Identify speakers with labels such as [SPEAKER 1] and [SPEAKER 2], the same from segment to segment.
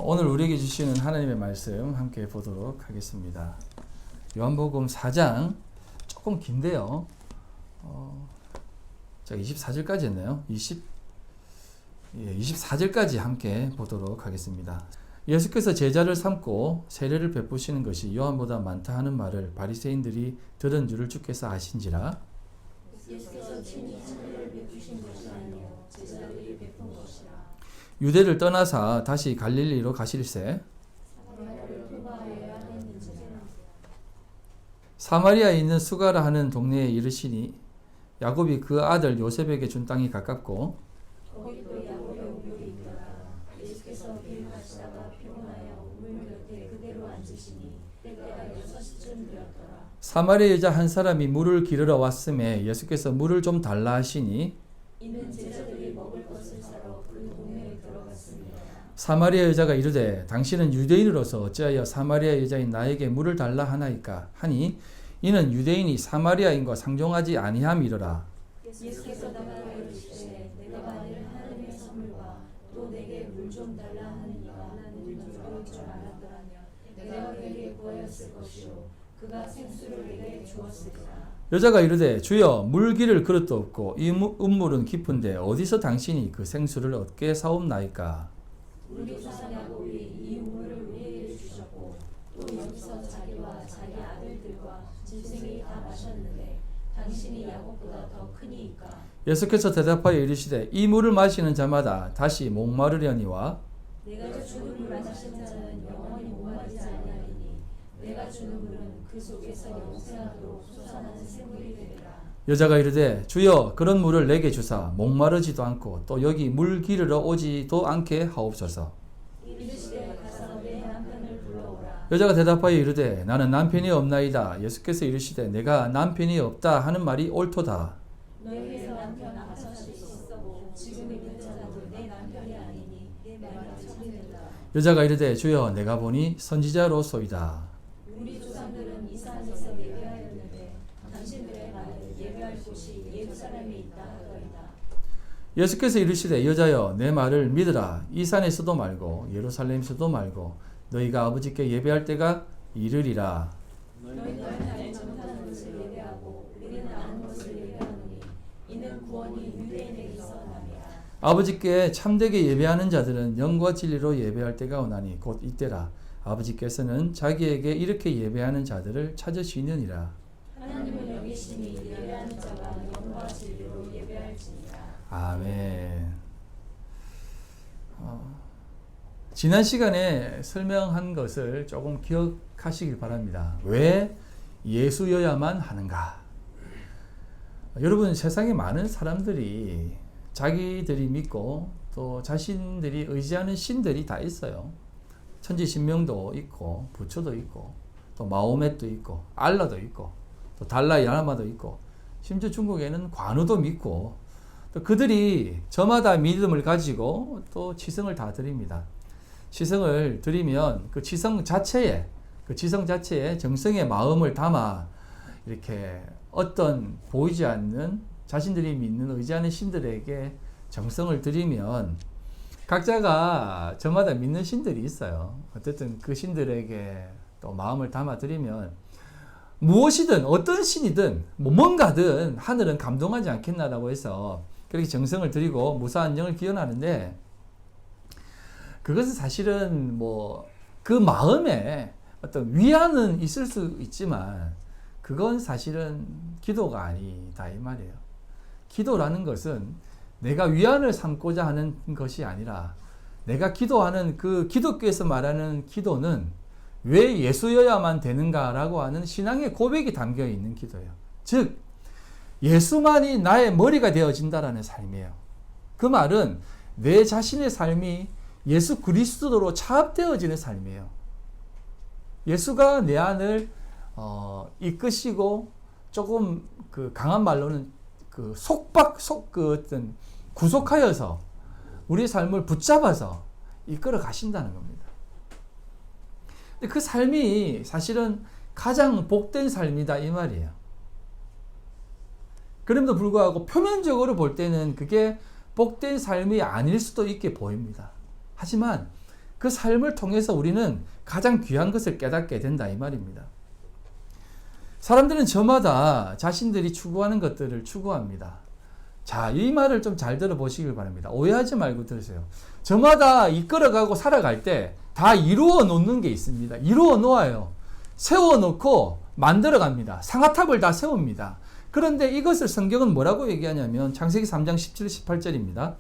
[SPEAKER 1] 오늘 우리에게 주시는 하나님의 말씀 함께 보도록 하겠습니다. 요한복음 4장 조금 긴데요. 24절까지 했나요? 24절까지 함께 보도록 하겠습니다. 예수께서 제자를 삼고 세례를 베푸시는 것이 요한보다 많다 하는 말을 바리새인들이 들은 줄을 주께서 아신지라.
[SPEAKER 2] 예수께서 친히 세례를 베푸신 것이 아니요 제자들이 베푼 것이라.
[SPEAKER 1] 유대를 떠나사 다시 갈릴리로 가실새
[SPEAKER 2] 사마리아를 통과하여야 했는지라.
[SPEAKER 1] 사마리아에 있는 수가라 하는 동네에 이르시니 야곱이 그 아들 요셉에게 준 땅이 가깝고
[SPEAKER 2] 거기도 야곱의 우물이 있더라. 예수께서 비유하시다가 피곤하여 우물 곁에 그대로 앉으시니 때가 6시쯤 되었더라.
[SPEAKER 1] 사마리아 여자 한 사람이 물을 기르러 왔음에 예수께서 물을 좀 달라 하시니
[SPEAKER 2] 이는 제자들이 먹을 것을 사러 그 동네에 들어갔습니다.
[SPEAKER 1] 사마리아 여자가 이르되 당신은 유대인으로서 어찌하여 사마리아 여자인 나에게 물을 달라 하나이까 하니 이는 유대인이 사마리아인과 상종하지 아니함이로라.
[SPEAKER 2] 예수께서 나가여 이르시되 내가 만일 하나님의 선물과 또 내게 물 좀 달라 하느니가 나는 그럴 줄 알았더라면 내가 그에게 구하였을 것이요 그가 생수를 내게 주었으리라.
[SPEAKER 1] 여자가 이르되 주여 물 기를 그릇도 없고 이 음물은 깊은데 어디서 당신이 그 생수를 얻게 사옵나이까.
[SPEAKER 2] 우리 조상 야곱이 이 우물을 우리에게 주셨고 또 여기서 자기와 자기 아들들과 짐승이 다 마셨는데 당신이 야곱보다 더 크니이까.
[SPEAKER 1] 예수께서 대답하여 이르시되 이 물을 마시는 자마다 다시 목마르려니와
[SPEAKER 2] 내가 주는 물 마시는 자는 영원히 목마르지 아니하리니 내가 주는 물은 그 속에서 영생하도록 솟아나는 샘물이 되리라.
[SPEAKER 1] 여자가 이르되 주여 그런 물을 내게 주사 목마르지도 않고 또 여기 물 기르러 오지도 않게 하옵소서.
[SPEAKER 2] 이르시되 가서 내 남편을 불러오라.
[SPEAKER 1] 여자가 대답하여 이르되 나는 남편이 없나이다. 예수께서 이르시되 내가 남편이 없다 하는 말이 옳도다.
[SPEAKER 2] 너희에서 남편 앞서실 수 있었고 지금 있는 자도 내 남편이 아니니 내 말이 참된다.
[SPEAKER 1] 여자가 이르되 주여 내가 보니 선지자로소이다.
[SPEAKER 2] 우리 조상들은 이 산에서 예배하였는데 당신들의 말은 예배할 곳이 예루살렘에 있다 하더이다.
[SPEAKER 1] 예수께서 이르시되 여자여 내 말을 믿으라. 이 산에서도 말고 예루살렘에서도 말고 너희가 아버지께 예배할 때가 이르리라.
[SPEAKER 2] 너희는 알지 못하는 것을 예배하고 우리는 아는 것을 예배하노니 이는 구원이 유대인에게서 남이라.
[SPEAKER 1] 아버지께 참되게 예배하는 자들은 영과 진리로 예배할 때가 오나니 곧 이때라. 아버지께서는 자기에게 이렇게 예배하는 자들을 찾으시느니라.
[SPEAKER 2] 하나님은 여기시니 예배하는 자가 영과 진리로 예배할지니라.
[SPEAKER 1] 아멘. 지난 시간에 설명한 것을 조금 기억하시길 바랍니다. 왜 예수여야만 하는가? 여러분, 세상에 많은 사람들이 자기들이 믿고 또 자신들이 의지하는 신들이 다 있어요. 천지신명도 있고 부처도 있고 또 마호멧도 있고 알라도 있고 또 달라이라마도 있고 심지어 중국에는 관우도 믿고 또 그들이 저마다 믿음을 가지고 또 치성을 다 드립니다. 치성을 드리면 그 치성 자체에 정성의 마음을 담아 이렇게 어떤 보이지 않는 자신들이 믿는 의지하는 신들에게 정성을 드리면 각자가 저마다 믿는 신들이 있어요. 어쨌든 그 신들에게 또 마음을 담아 드리면 무엇이든 어떤 신이든 뭔가든 하늘은 감동하지 않겠나라고 해서 그렇게 정성을 드리고 무사한 영을 기원하는데 그것은 사실은 그 마음에 어떤 위안은 있을 수 있지만 그건 사실은 기도가 아니다 이 말이에요. 기도라는 것은 내가 위안을 삼고자 하는 것이 아니라 내가 기도하는 그 기독교에서 말하는 기도는 왜 예수여야만 되는가라고 하는 신앙의 고백이 담겨 있는 기도예요. 즉 예수만이 나의 머리가 되어진다라는 삶이에요. 그 말은 내 자신의 삶이 예수 그리스도로 차압되어지는 삶이에요. 예수가 내 안을 이끄시고 조금 그 강한 말로는 그 어떤 구속하여서 우리의 삶을 붙잡아서 이끌어 가신다는 겁니다. 근데 그 삶이 사실은 가장 복된 삶이다 이 말이에요. 그럼에도 불구하고 표면적으로 볼 때는 그게 복된 삶이 아닐 수도 있게 보입니다. 하지만 그 삶을 통해서 우리는 가장 귀한 것을 깨닫게 된다 이 말입니다. 사람들은 저마다 자신들이 추구하는 것들을 추구합니다. 자, 이 말을 좀 잘 들어보시길 바랍니다. 오해하지 말고 들으세요. 저마다 이끌어가고 살아갈 때 다 이루어 놓는 게 있습니다. 이루어 놓아요. 세워 놓고 만들어 갑니다. 상아탑을 다 세웁니다. 그런데 이것을 성경은 뭐라고 얘기하냐면 창세기 3장 17, 18절입니다.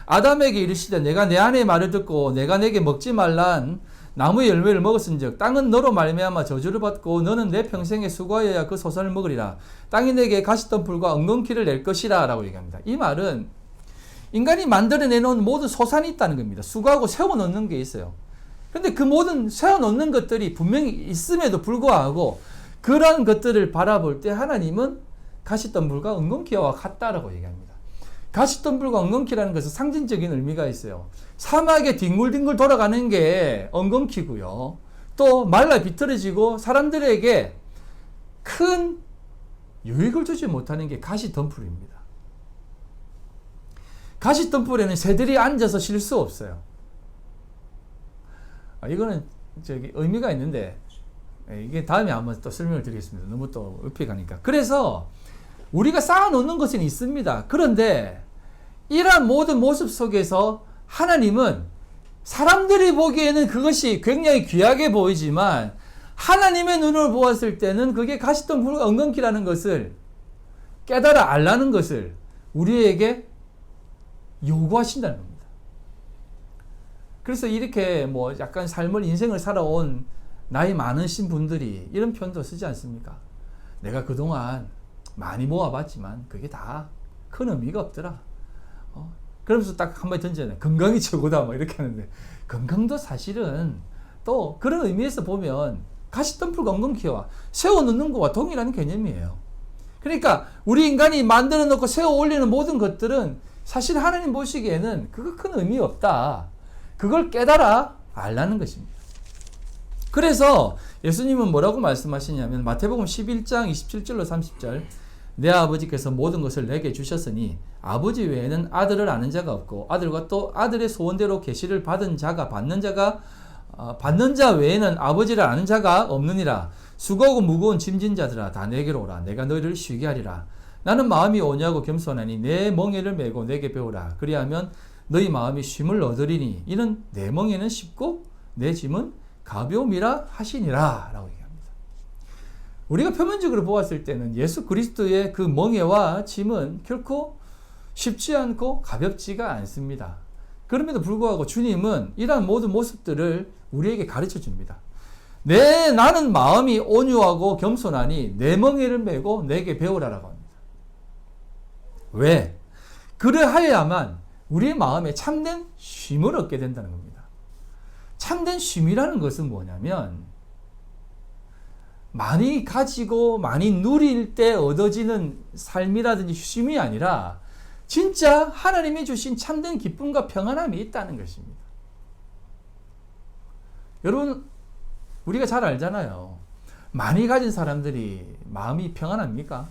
[SPEAKER 1] 아담에게 이르시되 내가 내 아내의 말을 듣고 내가 내게 먹지 말란 나무의 열매를 먹었은즉 땅은 너로 말미암아 저주를 받고 너는 내 평생에 수고하여야 그 소산을 먹으리라. 땅이 내게 가시덤불과 엉겅퀴를 낼 것이라 라고 얘기합니다. 이 말은 인간이 만들어내놓은 모든 소산이 있다는 겁니다. 수고하고 세워놓는 게 있어요. 그런데 그 모든 세워놓는 것들이 분명히 있음에도 불구하고 그런 것들을 바라볼 때 하나님은 가시덤불과 엉겅퀴와 같다라고 얘기합니다. 가시덤불과 엉겅퀴라는 것은 상징적인 의미가 있어요. 사막에 뒹굴뒹굴 돌아가는 게 엉겅퀴고요. 또 말라 비틀어지고 사람들에게 큰 유익을 주지 못하는 게 가시덤불입니다. 가시덤불에는 새들이 앉아서 쉴 수 없어요. 이거는 의미가 있는데 이게 다음에 한번 또 설명을 드리겠습니다. 너무 또 읍이 가니까. 그래서 우리가 쌓아놓는 것은 있습니다. 그런데 이러한 모든 모습 속에서 하나님은 사람들이 보기에는 그것이 굉장히 귀하게 보이지만 하나님의 눈으로 보았을 때는 그게 가시덤불과 엉겅퀴라는 것을 깨달아 알라는 것을 우리에게 요구하신다는 겁니다. 그래서 이렇게 뭐 약간 삶을 인생을 살아온 나이 많으신 분들이 이런 표현도 쓰지 않습니까? 내가 그동안 많이 모아봤지만 그게 다 큰 의미가 없더라. 그러면서 딱 한마디 던지잖아요. 건강이 최고다. 뭐 이렇게 하는데 건강도 사실은 또 그런 의미에서 보면 가시덤불과 엉겅퀴와 세워놓는 것과 동일한 개념이에요. 그러니까 우리 인간이 만들어 놓고 세워 올리는 모든 것들은 사실 하나님 보시기에는 그거 큰 의미 없다. 그걸 깨달아 알라는 것입니다. 그래서 예수님은 뭐라고 말씀하시냐면 마태복음 11장 27절로 30절 내 아버지께서 모든 것을 내게 주셨으니 아버지 외에는 아들을 아는 자가 없고 아들과 또 아들의 소원대로 계시를 받은 자가 받는 자 외에는 아버지를 아는 자가 없느니라. 수고하고 무거운 짐진 자들아 다 내게로 오라. 내가 너희를 쉬게 하리라. 나는 마음이 온유하고 겸손하니 내 멍에를 메고 내게 배우라. 그리하면 너희 마음이 쉼을 얻으리니 이는 내 멍에는 쉽고 내 짐은 가벼움이라 하시니라 라고 얘기합니다. 우리가 표면적으로 보았을 때는 예수 그리스도의 그 멍에와 짐은 결코 쉽지 않고 가볍지가 않습니다. 그럼에도 불구하고 주님은 이러한 모든 모습들을 우리에게 가르쳐 줍니다. 나는 마음이 온유하고 겸손하니 내 멍에를 메고 내게 배우라라고 합니다. 왜? 그러하여야만 우리의 마음에 참된 쉼을 얻게 된다는 겁니다. 참된 쉼이라는 것은 뭐냐면 많이 가지고 많이 누릴 때 얻어지는 삶이라든지 쉼이 아니라 진짜 하나님이 주신 참된 기쁨과 평안함이 있다는 것입니다. 여러분 우리가 잘 알잖아요. 많이 가진 사람들이 마음이 평안합니까?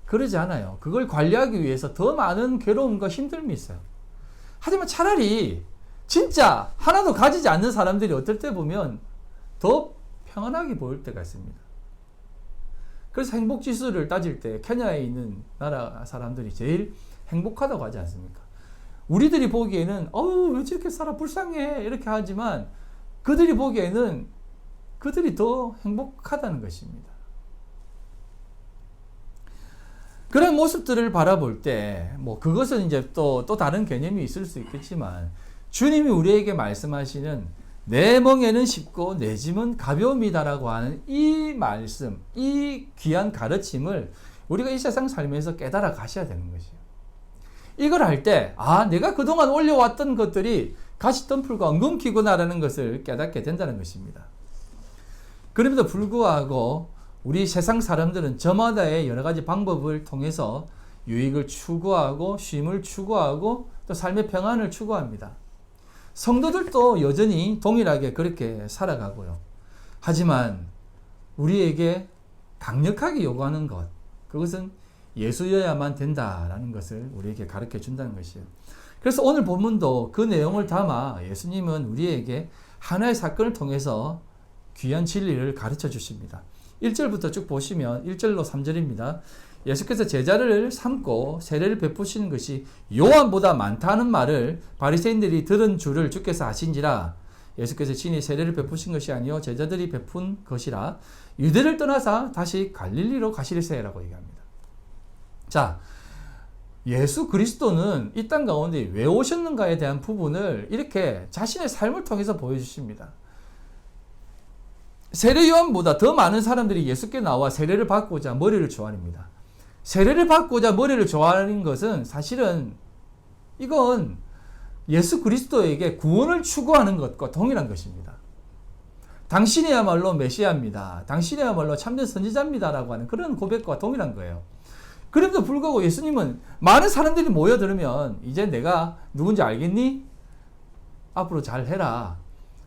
[SPEAKER 1] 그러지 않아요. 그걸 관리하기 위해서 더 많은 괴로움과 힘듦이 있어요. 하지만 차라리 진짜 하나도 가지지 않는 사람들이 어떨 때 보면 더 평안하게 보일 때가 있습니다. 그래서 행복지수를 따질 때 케냐에 있는 나라 사람들이 제일 행복하다고 하지 않습니까? 우리들이 보기에는 왜 저렇게 살아 불쌍해 이렇게 하지만 그들이 보기에는 그들이 더 행복하다는 것입니다. 그런 모습들을 바라볼 때, 그것은 이제 또 다른 개념이 있을 수 있겠지만, 주님이 우리에게 말씀하시는 내 멍에는 쉽고 내 짐은 가벼움이다라고 하는 이 말씀, 이 귀한 가르침을 우리가 이 세상 살면서 깨달아 가셔야 되는 것이에요. 이걸 할 때, 내가 그동안 올려왔던 것들이 가시덤불과 엉겅퀴구나라는 것을 깨닫게 된다는 것입니다. 그럼에도 불구하고 우리 세상 사람들은 저마다의 여러 가지 방법을 통해서 유익을 추구하고 쉼을 추구하고 또 삶의 평안을 추구합니다. 성도들도 여전히 동일하게 그렇게 살아가고요. 하지만 우리에게 강력하게 요구하는 것, 그것은 예수여야만 된다라는 것을 우리에게 가르쳐 준다는 것이에요. 그래서 오늘 본문도 그 내용을 담아 예수님은 우리에게 하나의 사건을 통해서 귀한 진리를 가르쳐 주십니다. 1절부터 쭉 보시면 1절로 3절입니다. 예수께서 제자를 삼고 세례를 베푸시는 것이 요한보다 많다는 말을 바리새인들이 들은 줄을 주께서 아신지라. 예수께서 친히 세례를 베푸신 것이 아니요 제자들이 베푼 것이라. 유대를 떠나사 다시 갈릴리로 가시리세라고 얘기합니다. 자, 예수 그리스도는 이 땅 가운데 왜 오셨는가에 대한 부분을 이렇게 자신의 삶을 통해서 보여주십니다. 세례 요한보다 더 많은 사람들이 예수께 나와 세례를 받고자 머리를 조아립니다. 세례를 받고자 머리를 조아리는 것은 사실은 이건 예수 그리스도에게 구원을 추구하는 것과 동일한 것입니다. 당신이야말로 메시아입니다. 당신이야말로 참된 선지자입니다라고 하는 그런 고백과 동일한 거예요. 그럼에도 불구하고 예수님은 많은 사람들이 모여들으면 이제 내가 누군지 알겠니? 앞으로 잘 해라.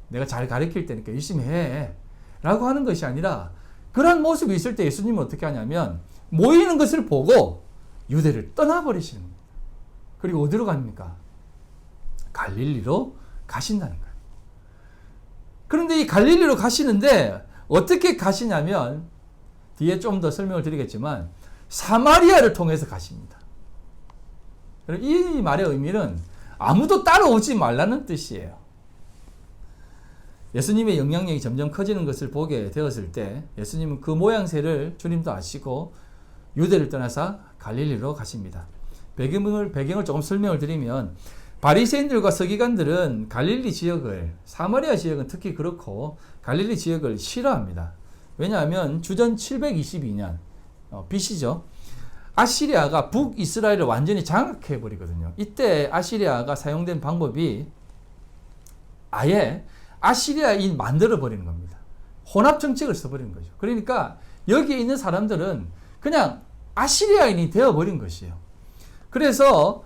[SPEAKER 1] 내가 잘 가르칠 테니까 열심히 해. 라고 하는 것이 아니라 그런 모습이 있을 때 예수님은 어떻게 하냐면 모이는 것을 보고 유대를 떠나버리시는 겁니다. 그리고 어디로 갑니까? 갈릴리로 가신다는 거예요. 그런데 이 갈릴리로 가시는데 어떻게 가시냐면 뒤에 좀 더 설명을 드리겠지만 사마리아를 통해서 가십니다. 이 말의 의미는 아무도 따라오지 말라는 뜻이에요. 예수님의 영향력이 점점 커지는 것을 보게 되었을 때 예수님은 그 모양새를 주님도 아시고 유대를 떠나서 갈릴리로 가십니다. 배경을 조금 설명을 드리면 바리새인들과 서기관들은 갈릴리 지역을, 사마리아 지역은 특히 그렇고 갈릴리 지역을 싫어합니다. 왜냐하면 주전 722년 BC죠. 아시리아가 북이스라엘을 완전히 장악해버리거든요. 이때 아시리아가 사용된 방법이 아예 아시리아인 만들어버리는 겁니다. 혼합 정책을 써버리는 거죠. 그러니까 여기에 있는 사람들은 그냥 아시리아인이 되어버린 것이에요. 그래서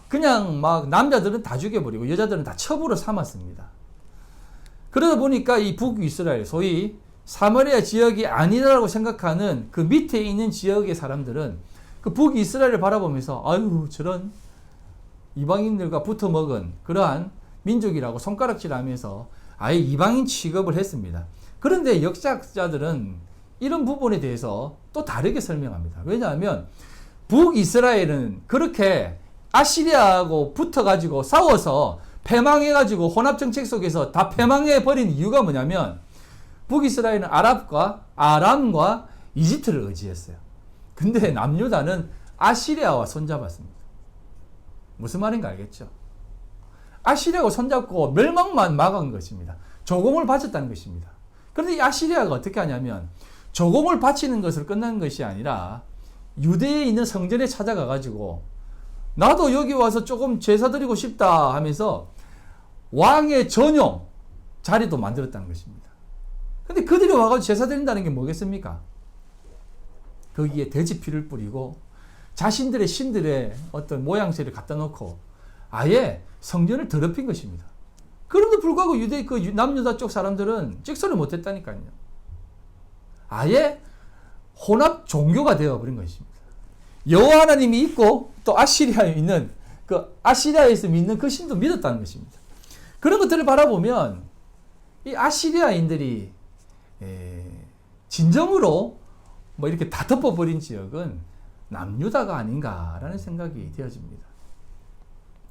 [SPEAKER 1] 그냥 남자들은 다 죽여버리고 여자들은 다 첩으로 삼았습니다. 그러다 보니까 이 북이스라엘, 소위 사마리아 지역이 아니라고 생각하는 그 밑에 있는 지역의 사람들은 그 북이스라엘을 바라보면서 아유 저런 이방인들과 붙어먹은 그러한 민족이라고 손가락질하면서 아예 이방인 취급을 했습니다. 그런데 역사자들은 이런 부분에 대해서 또 다르게 설명합니다. 왜냐하면 북이스라엘은 그렇게 아시리아하고 붙어가지고 싸워서 패망해가지고 혼합정책 속에서 다 패망해버린 이유가 뭐냐면 북이스라엘은 아람과 이집트를 의지했어요. 근데 남유다는 아시리아와 손잡았습니다. 무슨 말인가 알겠죠? 아시리아하고 손잡고 멸망만 막은 것입니다. 조공을 바쳤다는 것입니다. 그런데 이 아시리아가 어떻게 하냐면 조공을 바치는 것을 끝난 것이 아니라 유대에 있는 성전에 찾아가가지고 나도 여기 와서 조금 제사 드리고 싶다 하면서 왕의 전용 자리도 만들었다는 것입니다. 근데 그들이 와가지고 제사 드린다는 게 뭐겠습니까? 거기에 돼지 피를 뿌리고 자신들의 신들의 어떤 모양새를 갖다 놓고 아예 성전을 더럽힌 것입니다. 그럼에도 불구하고 유대 그 남유다 쪽 사람들은 찍소를 못했다니까요. 아예 혼합 종교가 되어버린 것입니다. 여호와 하나님이 있고 또 아시리아에 있는 그 아시리아에서 믿는 그 신도 믿었다는 것입니다. 그런 것들을 바라보면 이 아시리아인들이 진정으로 뭐 이렇게 다 덮어버린 지역은 남유다가 아닌가라는 생각이 되어집니다.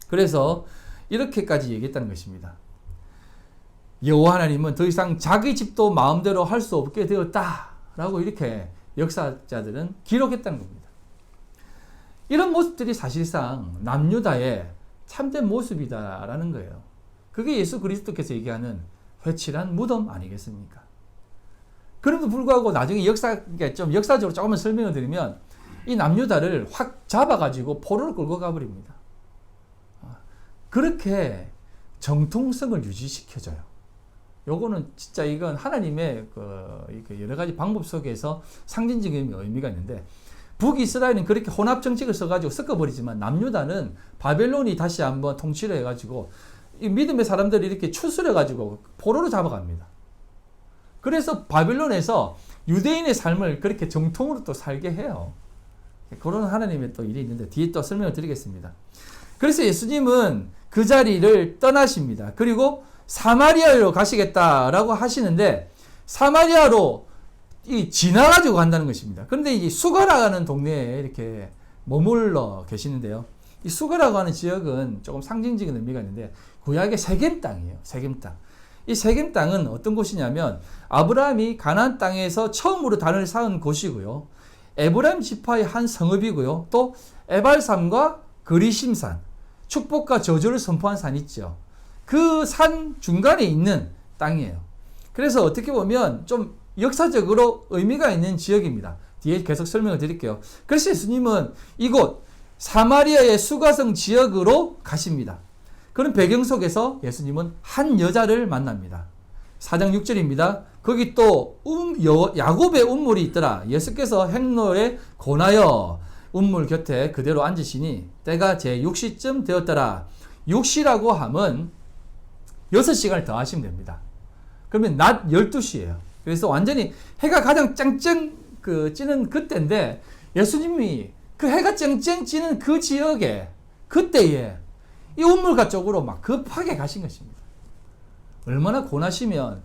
[SPEAKER 1] 그래서 이렇게까지 얘기했다는 것입니다. 여호와 하나님은 더 이상 자기 집도 마음대로 할 수 없게 되었다라고 이렇게 역사자들은 기록했다는 겁니다. 이런 모습들이 사실상 남유다의 참된 모습이다라는 거예요. 그게 예수 그리스도께서 얘기하는 회칠한 무덤 아니겠습니까? 그럼에도 불구하고 나중에 좀 역사적으로 조금만 설명을 드리면 이 남유다를 확 잡아가지고 포로로 끌고 가버립니다. 그렇게 정통성을 유지시켜줘요. 요거는 진짜 이건 하나님의 여러 가지 방법 속에서 상징적인 의미가 있는데 북이스라엘은 그렇게 혼합 정책을 써가지고 섞어버리지만 남유다는 바벨론이 다시 한번 통치를 해가지고 이 믿음의 사람들이 이렇게 추스려가지고 포로로 잡아갑니다. 그래서 바벨론에서 유대인의 삶을 그렇게 정통으로 또 살게 해요. 그런 하나님의 또 일이 있는데 뒤에 또 설명을 드리겠습니다. 그래서 예수님은 그 자리를 떠나십니다. 그리고 사마리아로 가시겠다라고 하시는데 사마리아로 지나가지고 간다는 것입니다. 그런데 이 수가라는 동네에 이렇게 머물러 계시는데요. 이 수가라고 하는 지역은 조금 상징적인 의미가 있는데 구약의 세겜 땅이에요. 세겜 땅. 이 세겜 땅은 어떤 곳이냐면 아브라함이 가나안 땅에서 처음으로 단을 쌓은 곳이고요. 에브라임 지파의 한 성읍이고요. 또 에발산과 그리심산, 축복과 저주를 선포한 산 있죠. 그 산 중간에 있는 땅이에요. 그래서 어떻게 보면 좀 역사적으로 의미가 있는 지역입니다. 뒤에 계속 설명을 드릴게요. 그래서 예수님은 이곳 사마리아의 수가성 지역으로 가십니다. 그런 배경 속에서 예수님은 한 여자를 만납니다. 4장 6절입니다. 거기 또 야곱의 운물이 있더라. 예수께서 행로에 권하여 운물 곁에 그대로 앉으시니 때가 제 6시쯤 되었더라. 6시라고 하면 6시간을 더 하시면 됩니다. 그러면 낮 12시예요. 그래서 완전히 해가 가장 쨍쨍 찌는 그때인데 예수님이 그 해가 쨍쨍 찌는 그 지역에 그때에 이 운물가 쪽으로 막 급하게 가신 것입니다. 얼마나 고나시면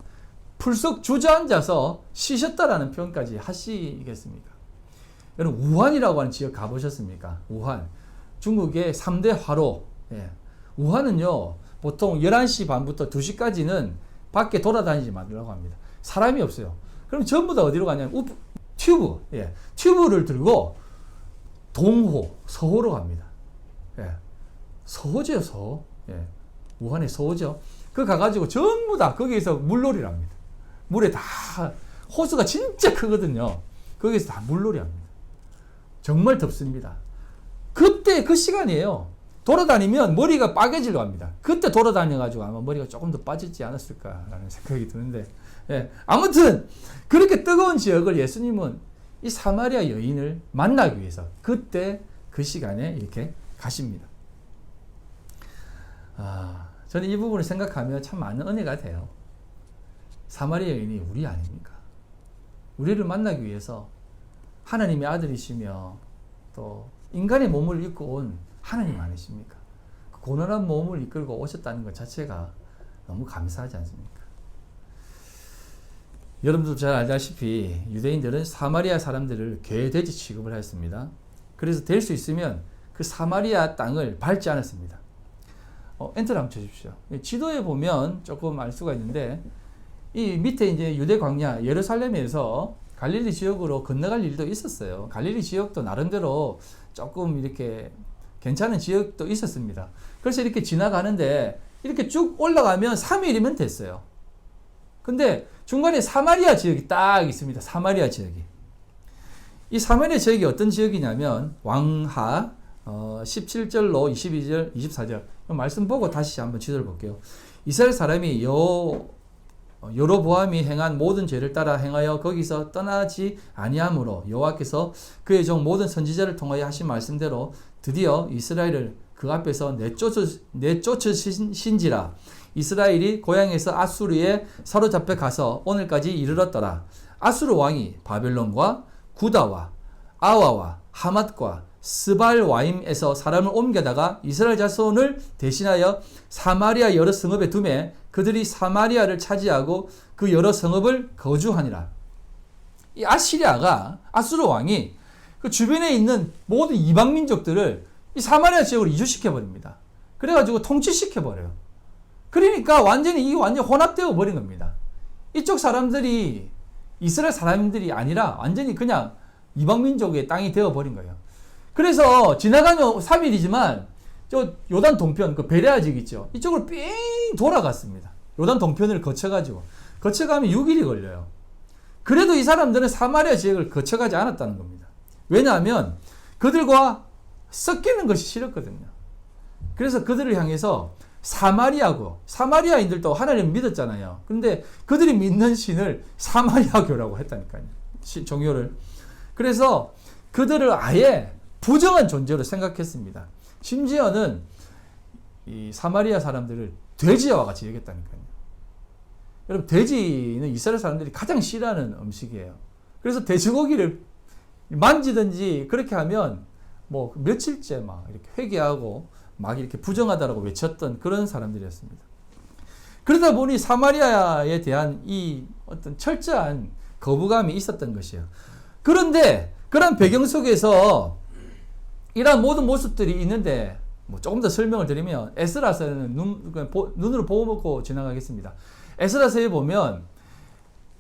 [SPEAKER 1] 풀썩 주저앉아서 쉬셨다라는 표현까지 하시겠습니까? 여러분 우한이라고 하는 지역 가보셨습니까? 우한. 중국의 3대 화로. 예. 우한은요 보통 11시 반부터 2시까지는 밖에 돌아다니지 말라고 합니다. 사람이 없어요. 그럼 전부 다 어디로 가냐면 튜브. 예. 튜브를 들고 동호, 서호로 갑니다. 예. 서호죠, 서호. 예. 우한의 서호죠. 그 가가지고 전부 다 거기에서 물놀이를 합니다. 물에 다 호수가 진짜 크거든요. 거기서 다 물놀이 합니다. 정말 덥습니다. 그때 그 시간이에요. 돌아다니면 머리가 빠개지려고 합니다. 그때 돌아다녀가지고 아마 머리가 조금 더 빠지지 않았을까라는 생각이 드는데, 예. 아무튼 그렇게 뜨거운 지역을 예수님은 이 사마리아 여인을 만나기 위해서 그때 그 시간에 이렇게 가십니다. 저는 이 부분을 생각하면 참 많은 은혜가 돼요. 사마리아 여인이 우리 아닙니까? 우리를 만나기 위해서 하나님의 아들이시며 또 인간의 몸을 입고 온 하나님 아니십니까? 그 고난한 몸을 이끌고 오셨다는 것 자체가 너무 감사하지 않습니까? 여러분도 잘 알다시피 유대인들은 사마리아 사람들을 개돼지 취급을 하였습니다. 그래서 될 수 있으면 그 사마리아 땅을 밟지 않았습니다. 엔터를 한번 쳐주십시오. 지도에 보면 조금 알 수가 있는데 이 밑에 이제 유대 광야 예루살렘에서 갈릴리 지역으로 건너갈 일도 있었어요. 갈릴리 지역도 나름대로 조금 이렇게 괜찮은 지역도 있었습니다. 그래서 이렇게 지나가는데 이렇게 쭉 올라가면 3일이면 됐어요. 근데 중간에 사마리아 지역이 딱 있습니다. 사마리아 지역이. 이 사마리아 지역이 어떤 지역이냐면 왕하 17절로 22절, 24절 말씀 보고 다시 한번 지도를 볼게요. 이스라엘 사람이 여로보암이 행한 모든 죄를 따라 행하여 거기서 떠나지 아니하므로 여호와께서 그의 종 모든 선지자를 통하여 하신 말씀대로 드디어 이스라엘을 그 앞에서 내쫓으신지라. 이스라엘이 고향에서 아수르에 사로잡혀 가서 오늘까지 이르렀더라. 아수르 왕이 바벨론과 구다와 아와와 하맛과 스발와임에서 사람을 옮겨다가 이스라엘 자손을 대신하여 사마리아 여러 성읍에 두매 그들이 사마리아를 차지하고 그 여러 성읍을 거주하니라. 이 아수르 왕이 그 주변에 있는 모든 이방 민족들을 이 사마리아 지역으로 이주시켜 버립니다. 그래가지고 통치시켜 버려요. 그러니까 완전히 혼합되어 버린 겁니다. 이쪽 사람들이 이스라엘 사람들이 아니라 완전히 그냥 이방 민족의 땅이 되어 버린 거예요. 그래서 지나가면 3일이지만 저 요단 동편 그 베레아 지역 있죠. 이쪽으로 삥 돌아갔습니다. 요단 동편을 거쳐가면 6일이 걸려요. 그래도 이 사람들은 사마리아 지역을 거쳐가지 않았다는 겁니다. 왜냐하면 그들과 섞이는 것이 싫었거든요. 그래서 그들을 향해서 사마리아인들도 하나님을 믿었잖아요. 그런데 그들이 믿는 신을 사마리아교라고 했다니까요. 종교를. 그래서 그들을 아예 부정한 존재로 생각했습니다. 심지어는 이 사마리아 사람들을 돼지와 같이 여겼다니까요. 여러분, 돼지는 이스라엘 사람들이 가장 싫어하는 음식이에요. 그래서 돼지고기를 만지든지 그렇게 하면 뭐 며칠째 막 이렇게 회개하고 막 이렇게 부정하다라고 외쳤던 그런 사람들이었습니다. 그러다 보니 사마리아에 대한 이 어떤 철저한 거부감이 있었던 것이에요. 그런데 그런 배경 속에서 이러한 모든 모습들이 있는데 뭐 조금 더 설명을 드리면 에스라서는 눈으로 보고 지나가겠습니다. 에스라서에 보면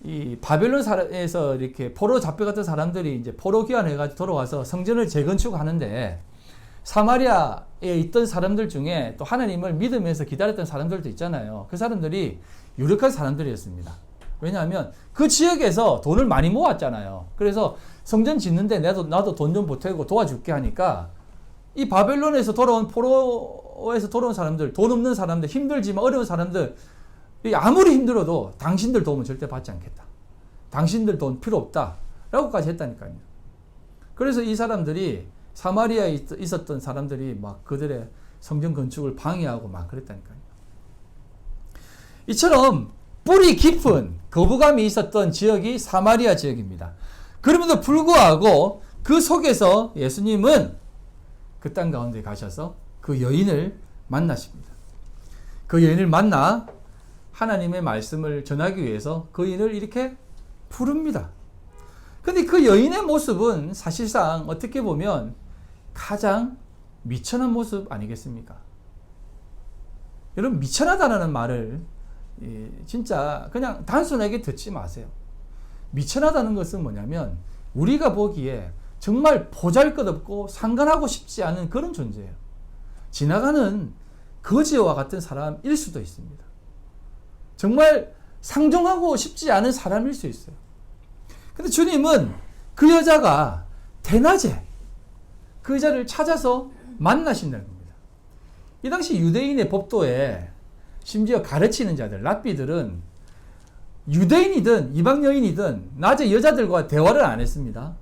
[SPEAKER 1] 이 바벨론에서 이렇게 포로 잡혀갔던 사람들이 이제 포로 귀환해가지고 돌아와서 성전을 재건축하는데 사마리아에 있던 사람들 중에 또 하나님을 믿으면서 기다렸던 사람들도 있잖아요. 그 사람들이 유력한 사람들이었습니다. 왜냐하면 그 지역에서 돈을 많이 모았잖아요. 그래서 성전 짓는데 나도 돈 좀 보태고 도와줄게 하니까 이 바벨론에서 돌아온 포로에서 돌아온 사람들, 돈 없는 사람들, 힘들지만 어려운 사람들, 아무리 힘들어도 당신들 도움은 절대 받지 않겠다. 당신들 돈 필요 없다. 라고까지 했다니까요. 그래서 이 사람들이 사마리아에 있었던 사람들이 막 그들의 성전 건축을 방해하고 막 그랬다니까요. 이처럼 뿌리 깊은 거부감이 있었던 지역이 사마리아 지역입니다. 그럼에도 불구하고 그 속에서 예수님은 그 땅 가운데 가셔서 그 여인을 만나십니다. 그 여인을 만나 하나님의 말씀을 전하기 위해서 그 여인을 이렇게 부릅니다. 근데 그 여인의 모습은 사실상 어떻게 보면 가장 미천한 모습 아니겠습니까? 여러분, 미천하다는 말을 진짜 그냥 단순하게 듣지 마세요. 미천하다는 것은 뭐냐면 우리가 보기에 정말 보잘것없고 상관하고 싶지 않은 그런 존재예요. 지나가는 거지와 같은 사람일 수도 있습니다. 정말 상종하고 싶지 않은 사람일 수 있어요. 근데 주님은 그 여자가 대낮에 그 여자를 찾아서 만나신다는 겁니다. 이 당시 유대인의 법도에 심지어 가르치는 자들, 랍비들은 유대인이든 이방 여인이든 낮에 여자들과 대화를 안 했습니다.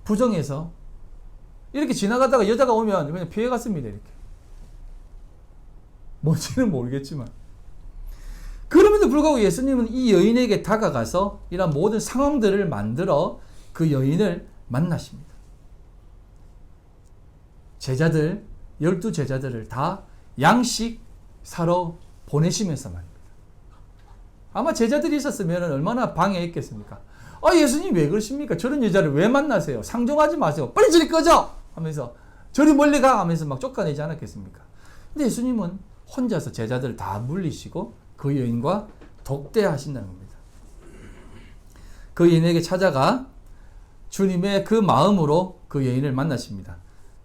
[SPEAKER 1] 부정해서 이렇게 지나가다가 여자가 오면 그냥 피해갔습니다. 이렇게 뭔지는 모르겠지만, 그럼에도 불구하고 예수님은 이 여인에게 다가가서 이런 모든 상황들을 만들어 그 여인을 만나십니다. 제자들, 12제자들을 다 양식 사러 보내시면서 말입니다. 아마 제자들이 있었으면 얼마나 방해했겠습니까? 예수님 왜 그러십니까? 저런 여자를 왜 만나세요? 상종하지 마세요. 빨리 저리 꺼져! 하면서 저리 멀리 가! 하면서 막 쫓아내지 않았겠습니까? 근데 예수님은 혼자서 제자들을 다 물리시고 그 여인과 독대하신다는 겁니다. 그 여인에게 찾아가 주님의 그 마음으로 그 여인을 만나십니다.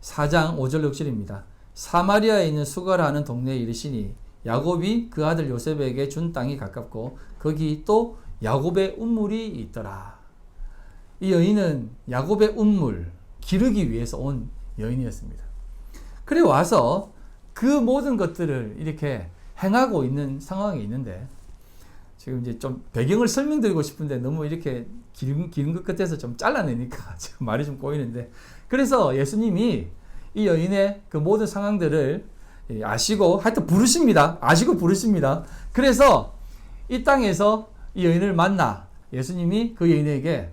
[SPEAKER 1] 4장 5절 6절입니다. 사마리아에 있는 수가라 하는 동네에 이르시니 야곱이 그 아들 요셉에게 준 땅이 가깝고 거기 또 야곱의 운물이 있더라. 이 여인은 야곱의 운물 기르기 위해서 온 여인이었습니다. 그래 와서 그 모든 것들을 이렇게 행하고 있는 상황에 있는데, 지금 이제 좀 배경을 설명드리고 싶은데 너무 이렇게 긴 것 같아서 좀 잘라내니까 지금 말이 좀 꼬이는데, 그래서 예수님이 이 여인의 그 모든 상황들을 아시고 하여튼 부르십니다. 아시고 부르십니다. 그래서 이 땅에서 이 여인을 만나 예수님이 그 여인에게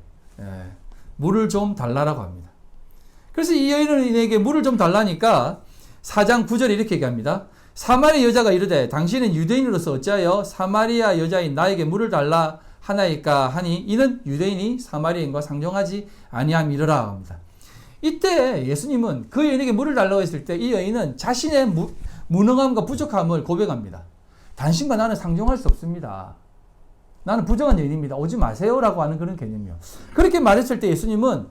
[SPEAKER 1] 물을 좀 달라라고 합니다. 그래서 이 여인에게 물을 좀 달라니까 4장 9절에 이렇게 얘기합니다. 사마리아 여자가 이르되 당신은 유대인으로서 어찌하여 사마리아 여자인 나에게 물을 달라 하나이까 하니 이는 유대인이 사마리아인과 상종하지 아니함이러라 합니다. 이때 예수님은 그 여인에게 물을 달라고 했을 때 이 여인은 자신의 무능함과 부족함을 고백합니다. 당신과 나는 상종할 수 없습니다. 나는 부정한 여인입니다. 오지 마세요라고 하는 그런 개념이요. 그렇게 말했을 때 예수님은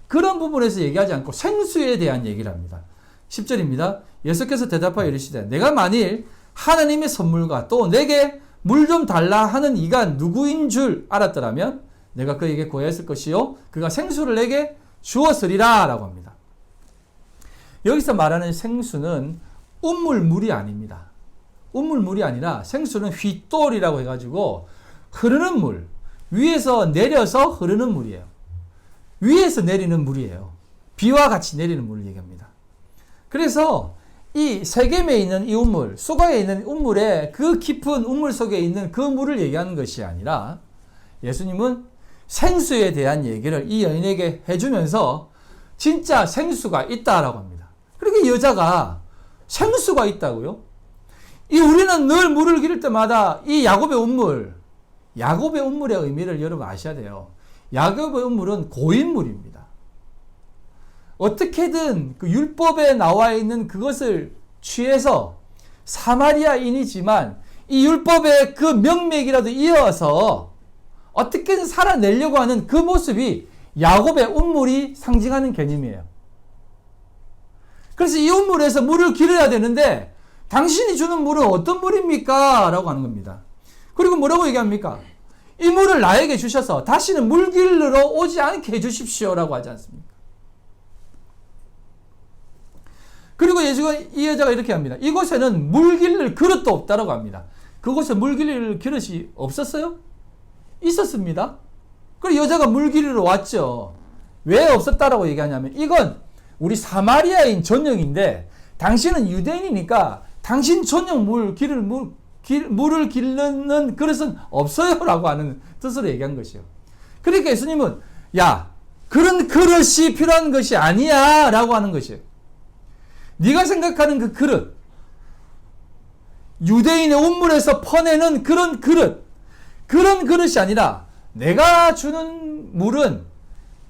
[SPEAKER 1] 그런 부분에서 얘기하지 않고 생수에 대한 얘기를 합니다. 10절입니다. 예수께서 대답하여 이르시되 내가 만일 하나님의 선물과 또 내게 물 좀 달라 하는 이가 누구인 줄 알았더라면 내가 그에게 구하였을 것이요 그가 생수를 내게 주었으리라 라고 합니다. 여기서 말하는 생수는 운물물이 아닙니다. 운물물이 아니라 생수는 휘돌이라고 해가지고 흐르는 물, 위에서 내려서 흐르는 물이에요. 위에서 내리는 물이에요. 비와 같이 내리는 물을 얘기합니다. 그래서 이 세겜에 있는 이 운물, 수가에 있는 운물의 그 깊은 운물 속에 있는 그 물을 얘기하는 것이 아니라 예수님은 생수에 대한 얘기를 이 여인에게 해주면서 진짜 생수가 있다라고 합니다. 그러니까 여자가 생수가 있다고요? 이 우리는 늘 물을 기를 때마다 이 야곱의 운물의 의미를 여러분 아셔야 돼요. 야곱의 운물은 고인물입니다. 어떻게든 그 율법에 나와 있는 그것을 취해서 사마리아인이지만 이 율법의 그 명맥이라도 이어서 어떻게든 살아내려고 하는 그 모습이 야곱의 운물이 상징하는 개념이에요. 그래서 이 운물에서 물을 기르야 되는데 당신이 주는 물은 어떤 물입니까? 라고 하는 겁니다. 그리고 뭐라고 얘기합니까? 이 물을 나에게 주셔서 다시는 물 기르러 오지 않게 해주십시오 라고 하지 않습니까? 그리고 이 여자가 이렇게 합니다. 이곳에는 물 기를 그릇도 없다라고 합니다. 그곳에 물 기를 그릇이 없었어요? 있었습니다. 그리고 여자가 물 기르러 왔죠. 왜 없었다라고 얘기하냐면 이건 우리 사마리아인 전용인데 당신은 유대인이니까 당신 전용 물을 기르는 그릇은 없어요 라고 하는 뜻으로 얘기한 것이요. 그러니까 예수님은 야 그런 그릇이 필요한 것이 아니야 라고 하는 것이에요. 네가 생각하는 그 그릇, 유대인의 운물에서 퍼내는 그런 그릇이 아니라 내가 주는 물은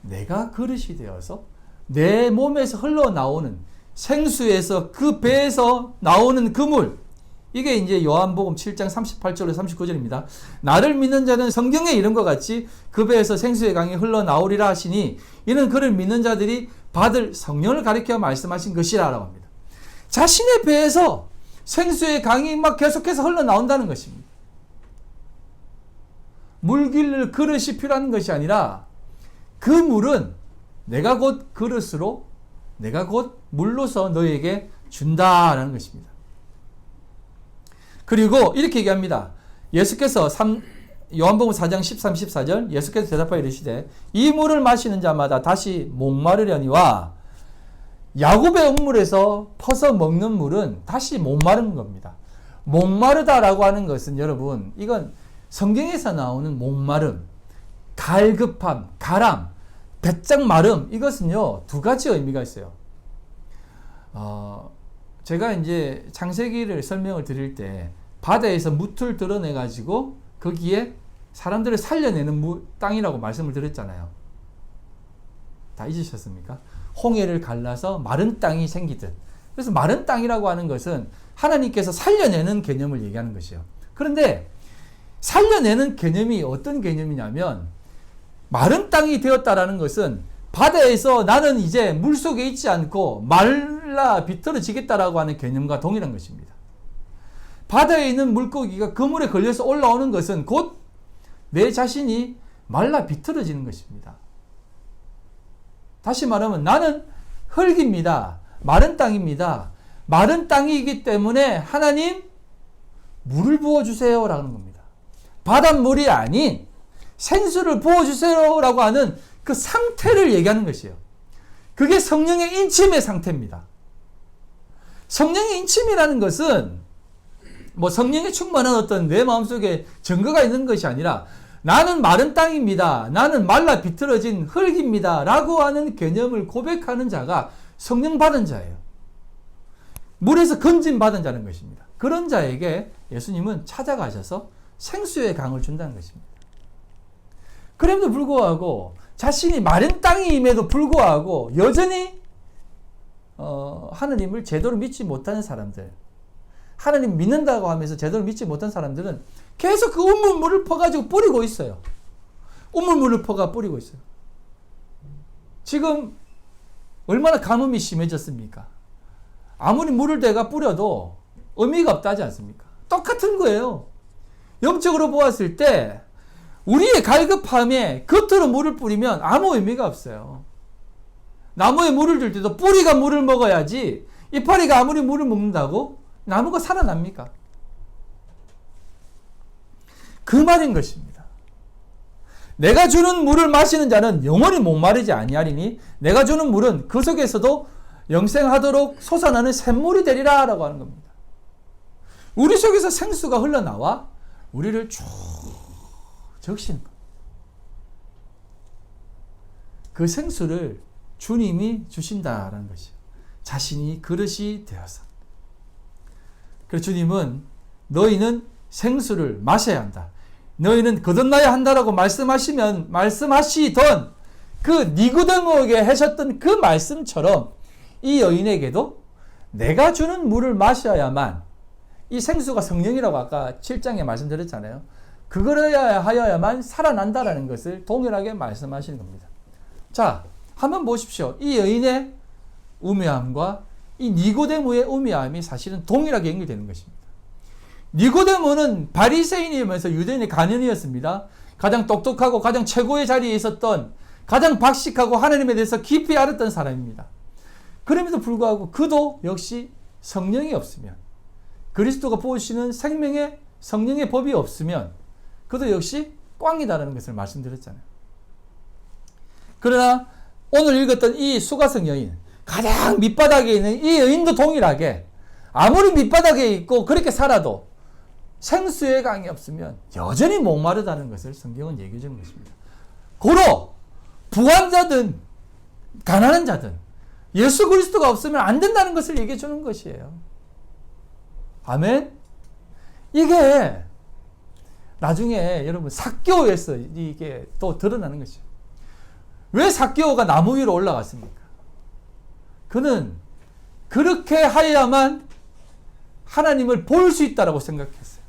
[SPEAKER 1] 내가 그릇이 되어서 내 몸에서 흘러나오는 생수에서 그 배에서 나오는 그 물, 이게 이제 요한복음 7장 38절에서 39절입니다. 나를 믿는 자는 성경에 이름과 같이 그 배에서 생수의 강이 흘러나오리라 하시니 이는 그를 믿는 자들이 받을 성령을 가리켜 말씀하신 것이라 라고 합니다. 자신의 배에서 생수의 강이 막 계속해서 흘러나온다는 것입니다. 물 기를 그릇이 필요한 것이 아니라 그 물은 내가 곧 그릇으로 내가 곧 물로서 너에게 준다라는 것입니다. 그리고 이렇게 얘기합니다. 예수께서 요한복음 4장 13, 14절 예수께서 대답하여 이르시되 이 물을 마시는 자마다 다시 목마르려니와 야곱의 운물에서 퍼서 먹는 물은 다시 목마른 겁니다. 목마르다라고 하는 것은 여러분 이건 성경에서 나오는 목마름, 갈급함, 가람, 배짱 마름 이것은요 두 가지 의미가 있어요. 제가 이제 창세기를 설명을 드릴 때 바다에서 무틀 드러내 가지고 거기에 사람들을 살려내는 땅이라고 말씀을 드렸잖아요. 다 잊으셨습니까? 홍해를 갈라서 마른 땅이 생기듯. 그래서 마른 땅이라고 하는 것은 하나님께서 살려내는 개념을 얘기하는 것이에요. 그런데 살려내는 개념이 어떤 개념이냐면 마른 땅이 되었다라는 것은 바다에서 나는 이제 물속에 있지 않고 말라 비틀어지겠다라고 하는 개념과 동일한 것입니다. 바다에 있는 물고기가 그물에 걸려서 올라오는 것은 곧 내 자신이 말라 비틀어지는 것입니다. 다시 말하면 나는 흙입니다. 마른 땅입니다. 마른 땅이기 때문에 하나님 물을 부어주세요 라는 겁니다. 바닷물이 아닌 생수를 부어주세요 라고 하는 그 상태를 얘기하는 것이에요. 그게 성령의 인침의 상태입니다. 성령의 인침이라는 것은 뭐 성령의 충만한 어떤 내 마음속에 증거가 있는 것이 아니라 나는 마른 땅입니다. 나는 말라 비틀어진 흙입니다. 라고 하는 개념을 고백하는 자가 성령 받은 자예요. 물에서 건진 받은 자는 것입니다. 그런 자에게 예수님은 찾아가셔서 생수의 강을 준다는 것입니다. 그럼에도 불구하고 자신이 마른 땅임에도 불구하고 여전히 하나님을 제대로 믿지 못하는 사람들, 하나님 믿는다고 하면서 제대로 믿지 못한 사람들은 계속 그 우물물을 퍼가지고 뿌리고 있어요. 우물물을 퍼가 뿌리고 있어요. 지금 얼마나 가뭄이 심해졌습니까? 아무리 물을 대가 뿌려도 의미가 없다지 않습니까? 똑같은 거예요. 영적으로 보았을 때 우리의 갈급함에 겉으로 물을 뿌리면 아무 의미가 없어요. 나무에 물을 줄 때도 뿌리가 물을 먹어야지 이파리가 아무리 물을 먹는다고 나무가 살아납니까? 그 말인 것입니다. 내가 주는 물을 마시는 자는 영원히 목마르지 아니하리니 내가 주는 물은 그 속에서도 영생하도록 솟아나는 샘물이 되리라 라고 하는 겁니다. 우리 속에서 생수가 흘러나와 우리를 쭉 적시는 겁니다. 그 생수를 주님이 주신다라는 것이요. 자신이 그릇이 되어서 그래서 주님은 너희는 생수를 마셔야 한다. 너희는 거듭나야 한다라고 말씀하시던 그 니고데모에게 하셨던 그 말씀처럼 이 여인에게도 내가 주는 물을 마셔야만, 이 생수가 성령이라고 아까 7장에 말씀드렸잖아요. 그거여야 하여야만 살아난다라는 것을 동일하게 말씀하시는 겁니다. 자, 한번 보십시오. 이 여인의 우매함과 이 니고데모의 우매함이 사실은 동일하게 연결되는 것입니다. 니고데모는 바리새인이면서 유대인의 관원이었습니다. 가장 똑똑하고 가장 최고의 자리에 있었던, 가장 박식하고 하나님에 대해서 깊이 알았던 사람입니다. 그럼에도 불구하고 그도 역시 성령이 없으면, 그리스도가 부으시는 생명의 성령의 법이 없으면 그도 역시 꽝이다라는 것을 말씀드렸잖아요. 그러나 오늘 읽었던 이 수가성 여인, 가장 밑바닥에 있는 이 여인도 동일하게 아무리 밑바닥에 있고 그렇게 살아도 생수의 강이 없으면 여전히 목마르다는 것을 성경은 얘기해 주는 것입니다. 고로 부한 자든 가난한 자든 예수 그리스도가 없으면 안 된다는 것을 얘기해 주는 것이에요. 아멘. 이게 나중에 여러분 삭개오에서 이게 또 드러나는 것이죠. 왜 삭개오가 나무 위로 올라갔습니까? 그는 그렇게 하여야만 하나님을 볼 수 있다라고 생각했어요.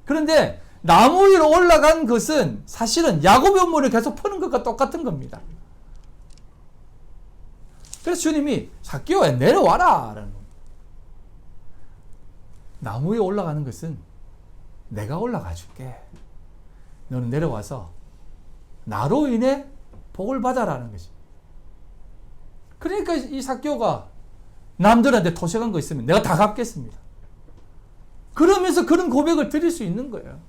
[SPEAKER 1] 그런데 나무 위로 올라간 것은 사실은 야곱의 물을 계속 푸는 것과 똑같은 겁니다. 그래서 주님이 삭개오야 내려와라 라는 겁니다. 나무 위에 올라가는 것은 내가 올라가 줄게. 너는 내려와서 나로 인해 복을 받아라는 것입니다. 그러니까 이 삭개오가 남들한테 토색한 거 있으면 내가 다 갚겠습니다. 그러면서 그런 고백을 드릴 수 있는 거예요.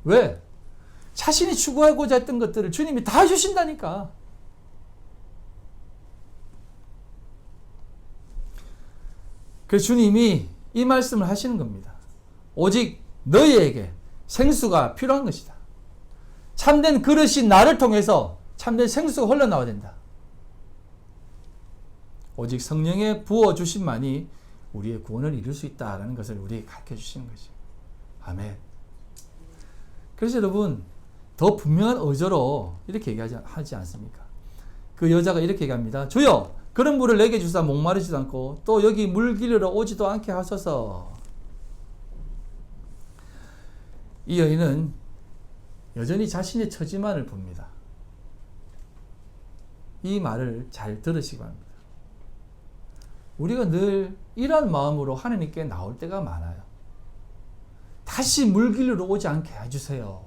[SPEAKER 1] 왜? 자신이 추구하고자 했던 것들을 주님이 다 주신다니까. 그래서 주님이 이 말씀을 하시는 겁니다. 오직 너희에게 생수가 필요한 것이다. 참된 그릇이 나를 통해서 참된 생수가 흘러나와야 된다. 오직 성령의 부어주심만이 우리의 구원을 이룰 수 있다는 것을 우리에게 가르쳐 주시는 것이에요. 아멘. 그래서 여러분, 더 분명한 어조로 이렇게 얘기하지 않습니까? 그 여자가 이렇게 얘기합니다. 주여, 그런 물을 내게 주사 목마르지도 않고 또 여기 물 기르러 오지도 않게 하소서. 이 여인은 여전히 자신의 처지만을 봅니다. 이 말을 잘 들으시기 바랍니다. 우리가 늘 이런 마음으로 하나님께 나올 때가 많아요. 다시 물 기르러 오지 않게 해주세요.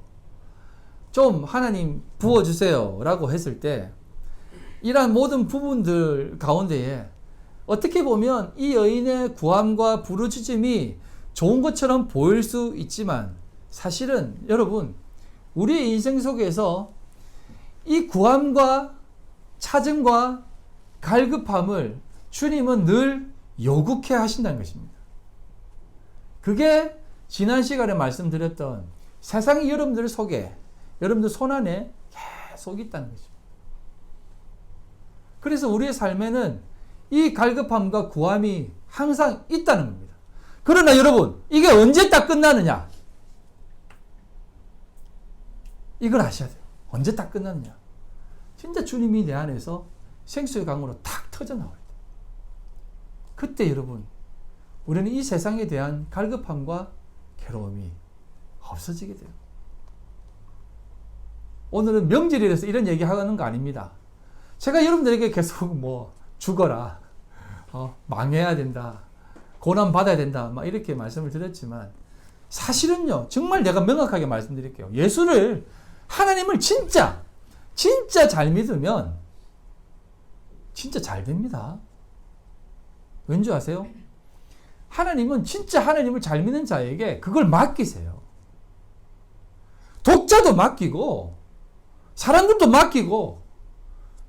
[SPEAKER 1] 좀 하나님 부어주세요 라고 했을 때 이러한 모든 부분들 가운데에 어떻게 보면 이 여인의 구함과 부르짖음이 좋은 것처럼 보일 수 있지만 사실은 여러분, 우리의 인생 속에서 이 구함과 찾음과 갈급함을 주님은 늘 요구케 하신다는 것입니다. 그게 지난 시간에 말씀드렸던 세상이 여러분들 속에, 여러분들 손안에 계속 있다는 것입니다. 그래서 우리의 삶에는 이 갈급함과 구함이 항상 있다는 겁니다. 그러나 여러분, 이게 언제 딱 끝나느냐? 이걸 아셔야 돼요. 언제 딱 끝나느냐? 진짜 주님이 내 안에서 생수의 강으로 탁 터져 나올 때. 그때 여러분, 우리는 이 세상에 대한 갈급함과 괴로움이 없어지게 돼요. 오늘은 명절이라서 이런 얘기 하는 거 아닙니다. 제가 여러분들에게 계속 죽어라, 망해야 된다, 고난 받아야 된다, 막 이렇게 말씀을 드렸지만 사실은요, 정말 내가 명확하게 말씀드릴게요. 예수를, 하나님을 진짜 잘 믿으면 진짜 잘 됩니다. 왠지 아세요? 하나님은 진짜 하나님을 잘 믿는 자에게 그걸 맡기세요. 독자도 맡기고 사람들도 맡기고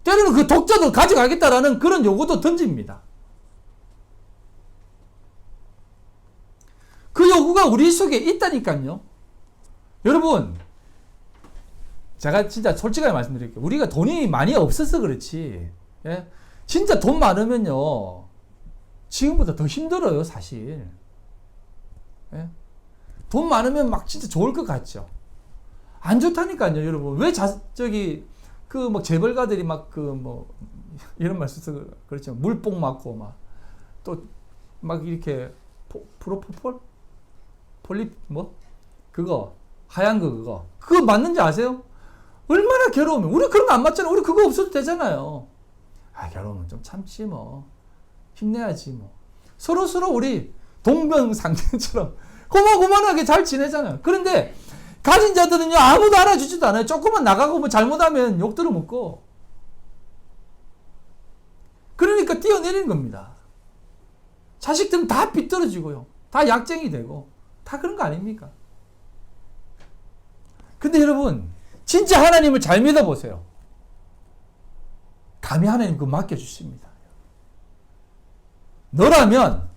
[SPEAKER 1] 때로는 그 독자도 가져가겠다라는 그런 요구도 던집니다. 그 요구가 우리 속에 있다니까요. 여러분, 제가 진짜 솔직하게 말씀드릴게요. 우리가 돈이 많이 없어서 그렇지, 예? 진짜 돈 많으면요, 지금보다 더 힘들어요, 사실. 예? 돈 많으면 막 진짜 좋을 것 같죠. 안 좋다니까요, 여러분. 왜 그 막 재벌가들이 막 그 뭐 이런 말 써서 그렇죠. 물뽕 맞고 막 또 막 이렇게 프로포폴 폴립 뭐 그거 하얀 그거 맞는지 아세요? 얼마나 괴로우면 우리 그런 거 안 맞잖아. 우리 그거 없어도 되잖아요. 아, 괴로우면 좀 참지 뭐. 힘내야지 뭐. 서로 우리 동병상련처럼 고만고만하게 잘 지내잖아요. 그런데 가진 자들은요, 아무도 알아주지도 않아요. 조금만 나가고 뭐 잘못하면 욕 들어먹고. 그러니까 뛰어내리는 겁니다. 자식들은 다 삐뚤어지고요. 다 약쟁이 되고. 다 그런 거 아닙니까? 근데 여러분, 진짜 하나님을 잘 믿어보세요. 감히 하나님 그거 맡겨주십니다. 너라면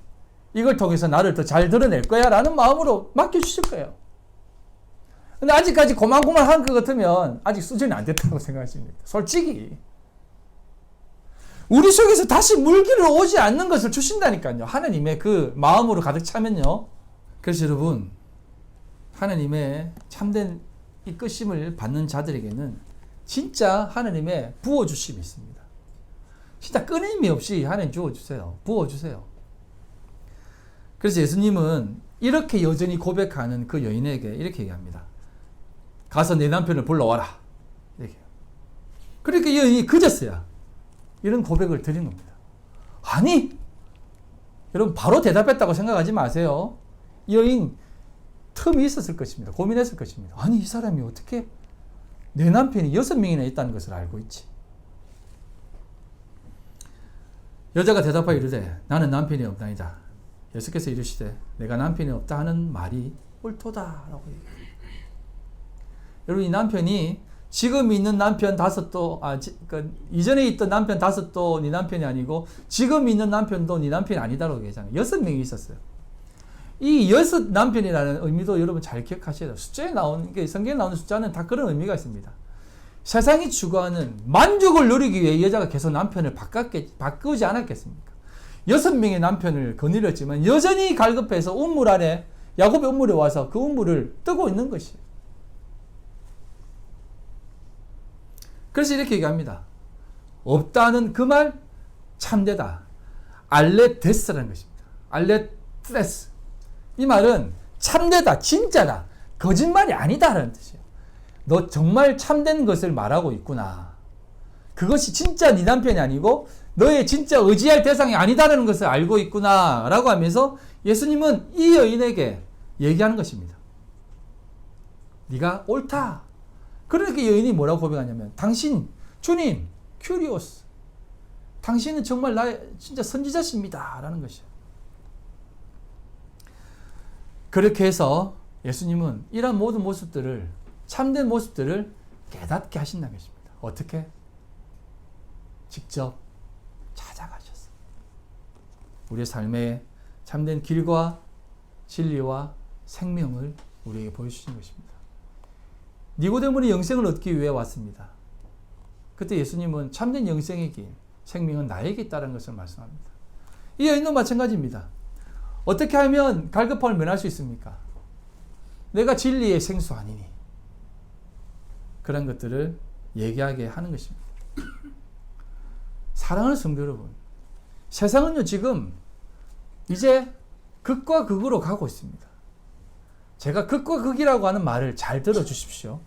[SPEAKER 1] 이걸 통해서 나를 더 잘 드러낼 거야 라는 마음으로 맡겨주실 거예요. 근데 아직까지 고만고만한 것 같으면 아직 수준이 안 됐다고 생각하십니다. 솔직히. 우리 속에서 다시 물기를 오지 않는 것을 주신다니까요. 하나님의 그 마음으로 가득 차면요. 그래서 여러분, 하나님의 참된 이끄심을 받는 자들에게는 진짜 하나님의 부어주심이 있습니다. 진짜 끊임이 없이 하나님 주어주세요. 부어주세요. 그래서 예수님은 이렇게 여전히 고백하는 그 여인에게 이렇게 얘기합니다. 가서 내 남편을 불러와라. 이렇게. 그러니까 이 여인이 그제서야 이런 고백을 드린 겁니다. 아니, 여러분 바로 대답했다고 생각하지 마세요. 이 여인 틈이 있었을 것입니다. 고민했을 것입니다. 아니, 이 사람이 어떻게 내 남편이 6명이나 있다는 것을 알고 있지? 여자가 대답하여 이르되 나는 남편이 없나이다. 예수께서 이르시되 내가 남편이 없다 하는 말이 옳도다라고 얘기합니다. 여러분, 이 남편이 지금 있는 남편 5도, 이전에 있던 남편 5도 네 남편이 아니고 지금 있는 남편도 네 남편이 아니다라고 얘기하잖아요. 6명이 있었어요. 이 6 남편이라는 의미도 여러분 잘 기억하셔야 돼요. 숫자에 나오는 게, 성경에 나오는 숫자는 다 그런 의미가 있습니다. 세상이 추구하는 만족을 누리기 위해 이 여자가 계속 남편을 바꾸지 않았겠습니까? 6명의 남편을 거느렸지만 여전히 갈급해서 운물 안에, 야곱의 운물에 와서 그 운물을 뜨고 있는 것이에요. 그래서 이렇게 얘기합니다. 없다는 그 말 참되다. 알레데스라는 것입니다. 알레데스. 이 말은 참되다, 진짜다, 거짓말이 아니다라는 뜻이에요. 너 정말 참된 것을 말하고 있구나. 그것이 진짜 네 남편이 아니고 너의 진짜 의지할 대상이 아니다라는 것을 알고 있구나 라고 하면서 예수님은 이 여인에게 얘기하는 것입니다. 네가 옳다. 그러니까 이 여인이 뭐라고 고백하냐면, 당신, 주님, 큐리오스, 당신은 정말 나의 진짜 선지자십니다 라는 것이에요. 그렇게 해서 예수님은 이런 모든 모습들을, 참된 모습들을 깨닫게 하신다는 것입니다. 어떻게? 직접 찾아가셨어요. 우리의 삶에 참된 길과 진리와 생명을 우리에게 보여주신 것입니다. 니고데모는 영생을 얻기 위해 왔습니다. 그때 예수님은 참된 영생의 길, 생명은 나에게 있다는 것을 말씀합니다. 이 여인도 마찬가지입니다. 어떻게 하면 갈급함을 면할 수 있습니까? 내가 진리의 생수 아니니. 그런 것들을 얘기하게 하는 것입니다. 사랑하는 성도 여러분, 세상은요 지금 이제 극과 극으로 가고 있습니다. 제가 극과 극이라고 하는 말을 잘 들어주십시오.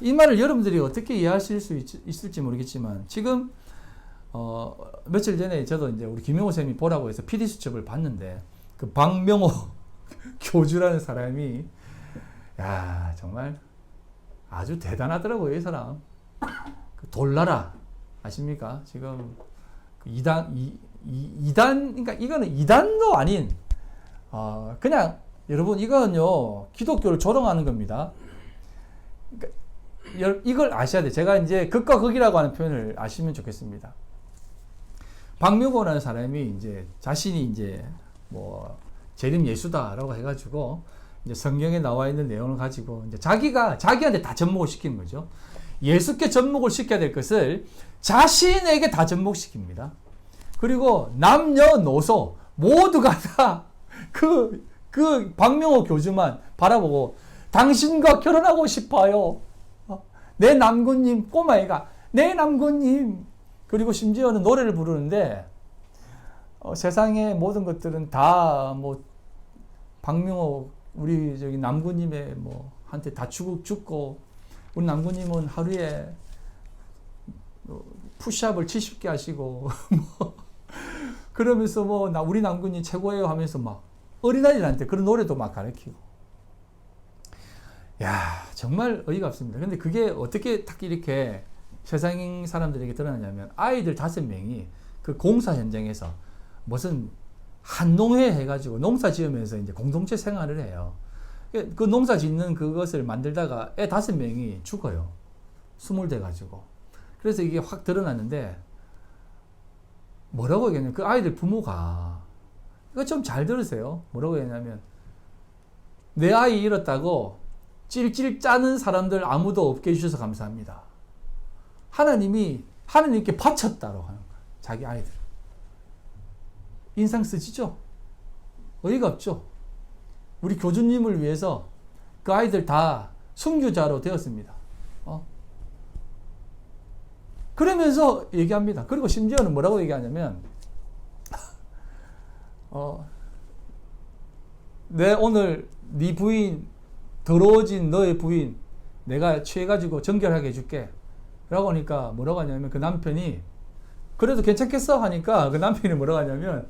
[SPEAKER 1] 이 말을 여러분들이 어떻게 이해하실 수 있을지 모르겠지만, 지금 며칠 전에 저도 이제 우리 김용호 쌤이 보라고 해서 PD 수첩을 봤는데, 그 박명호 교주라는 사람이 정말 아주 대단하더라고요. 이 사람. 그 돌나라 아십니까? 지금 그 이단, 그러니까 이거는 이단도 아닌, 그냥 여러분 이거는요 기독교를 조롱하는 겁니다. 그러니까 이걸 아셔야 돼. 제가 이제 극과 극이라고 하는 표현을 아시면 좋겠습니다. 박명호라는 사람이 이제 자신이 이제 뭐 재림 예수다라고 해가지고 이제 성경에 나와 있는 내용을 가지고 이제 자기한테 다 접목을 시키는 거죠. 예수께 접목을 시켜야 될 것을 자신에게 다 접목시킵니다. 그리고 남녀노소 모두가 다 그 박명호 교주만 바라보고 당신과 결혼하고 싶어요. 내 남군님, 꼬마애가 내 남군님. 그리고 심지어는 노래를 부르는데 세상의 모든 것들은 다 뭐 박명호 우리 저기 남군님의 뭐 한테 다 죽고 우리 남군님은 하루에 푸시업을 70개 하시고 뭐 그러면서 뭐 우리 남군님 최고예요 하면서 막 어린아이들한테 그런 노래도 막 가르치고. 야, 정말 어이가 없습니다. 근데 그게 어떻게 딱 이렇게 세상 사람들에게 드러나냐면 아이들 5명이 그 공사 현장에서 무슨 한농회 해가지고 농사 지으면서 이제 공동체 생활을 해요. 그 농사 짓는 그것을 만들다가 애 5명이 죽어요. 스물돼가지고. 그래서 이게 확 드러났는데 뭐라고 얘기하냐면 그 아이들 부모가 이거 좀 잘 들으세요. 뭐라고 얘기하냐면 내 아이 잃었다고 찔찔 짜는 사람들 아무도 없게 해주셔서 감사합니다. 하나님이 하나님께 바쳤다고 하는 거야. 자기 아이들. 인상 쓰지죠? 어이가 없죠? 우리 교주님을 위해서 그 아이들 다 순교자로 되었습니다. 그러면서 얘기합니다. 그리고 심지어는 뭐라고 얘기하냐면 내 오늘 네 부인 더러워진 너의 부인 내가 취해가지고 정결하게 해줄게 라고 하니까 뭐라고 하냐면 그 남편이 그래도 괜찮겠어 하니까 그 남편이 뭐라고 하냐면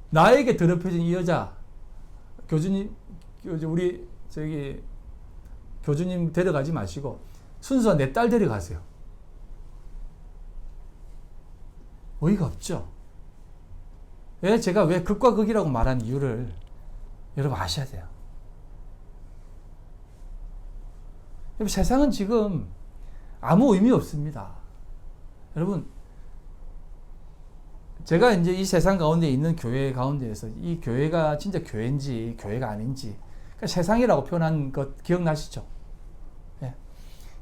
[SPEAKER 1] 나에게 더럽혀진 이 여자 교주님 우리 저기 교주님 데려가지 마시고 순수한 내 딸 데려가세요. 어이가 없죠. 제가 왜 극과 극이라고 말한 이유를 여러분 아셔야 돼요. 여러분 세상은 지금 아무 의미 없습니다. 여러분 제가 이제 이 세상 가운데 있는 교회 가운데에서 이 교회가 진짜 교회인지 교회가 아닌지 그러니까 세상이라고 표현한 것 기억나시죠? 예.